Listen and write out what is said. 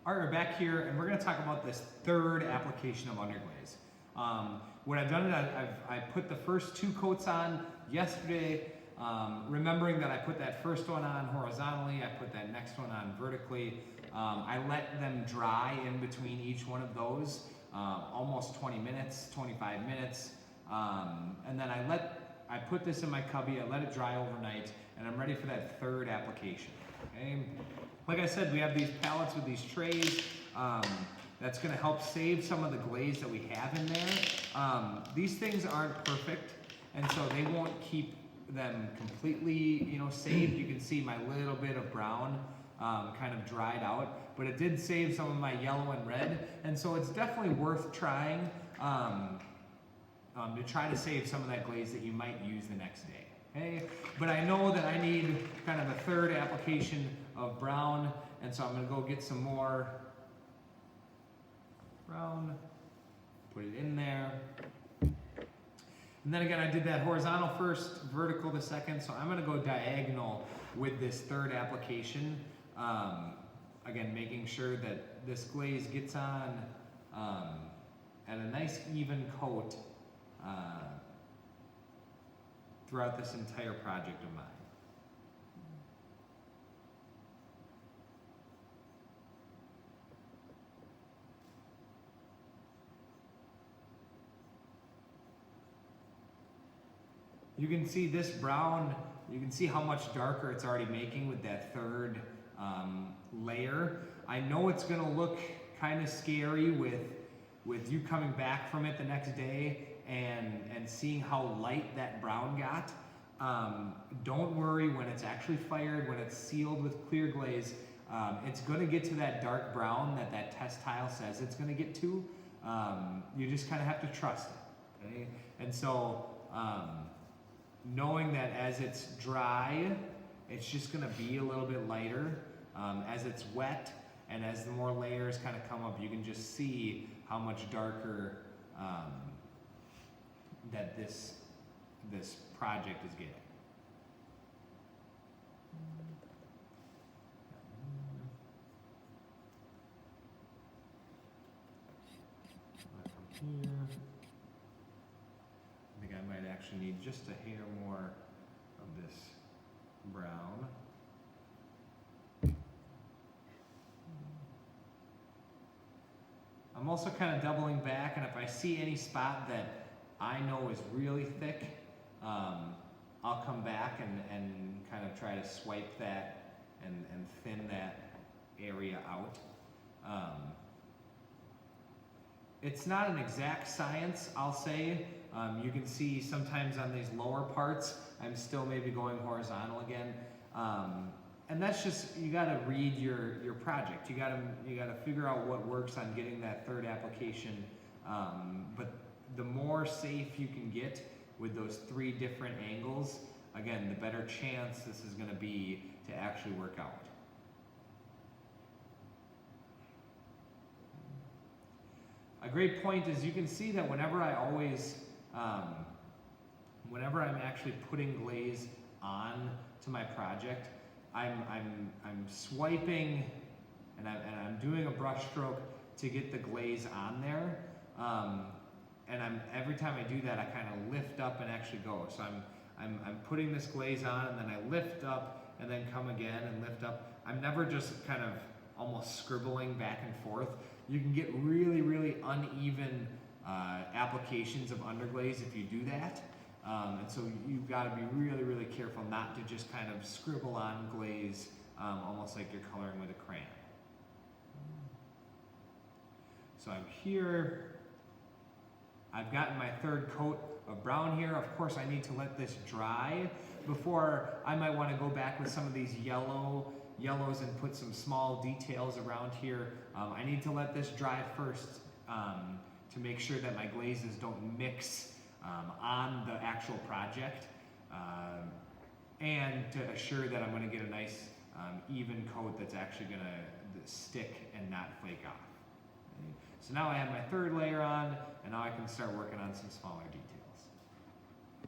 All right, we're back here and we're going to talk about this third application of Underglaze. What I've done is I put the first 2 coats on yesterday, remembering that I put that first one on horizontally, I put that next one on vertically. I let them dry in between each one of those, almost 20 minutes, 25 minutes. And then I put this in my cubby, I let it dry overnight, and I'm ready for that third application. Okay? Like I said, we have these pallets with these trays. That's going to help save some of the glaze that we have in there. These things aren't perfect, and so they won't keep them completely, saved. You can see my little bit of brown kind of dried out, but it did save some of my yellow and red, and so it's definitely worth trying to try to save some of that glaze that you might use the next day. Okay? But I know that I need kind of a third application of brown, and so I'm going to go get some more brown, put it in there. And then again, I did that horizontal first, vertical the second, so I'm going to go diagonal with this third application. Again, making sure that this glaze gets on at a nice even coat throughout this entire project of mine. You can see this brown, you can see how much darker it's already making with that third layer. I know it's going to look kind of scary with you coming back from it the next day and seeing how light that brown got. Don't worry, when it's actually fired, when it's sealed with clear glaze, it's going to get to that dark brown that test tile says it's going to get to. You just kind of have to trust it. Okay? And so knowing that as it's dry, it's just going to be a little bit lighter. As it's wet and as the more layers kind of come up, you can just see how much darker that this project is getting. From here, I think I might actually need just a hair more of this brown. I'm also kind of doubling back, and if I see any spot that I know is really thick, I'll come back and kind of try to swipe that and thin that area out. It's not an exact science, I'll say. You can see sometimes on these lower parts, I'm still maybe going horizontal again. And that's just, you gotta read your project. You gotta figure out what works on getting that third application. But the more safe you can get with those 3 different angles, again, the better chance this is gonna be to actually work out. A great point is you can see that whenever I'm actually putting glaze on to my project, I'm swiping and I'm doing a brush stroke to get the glaze on there. And every time I do that, I kind of lift up and actually go. So I'm putting this glaze on, and then I lift up and then come again and lift up. I'm never just kind of almost scribbling back and forth. You can get really, really uneven applications of underglaze if you do that. And so you've got to be really, really careful not to just kind of scribble on glaze almost like you're coloring with a crayon. So I'm here. I've gotten my third coat of brown here. Of course, I need to let this dry before I might want to go back with some of these yellows and put some small details around here. I need to let this dry first to make sure that my glazes don't mix on the actual project and to assure that I'm going to get a nice even coat that's actually going to stick and not flake off. So now I have my third layer on, and now I can start working on some smaller details.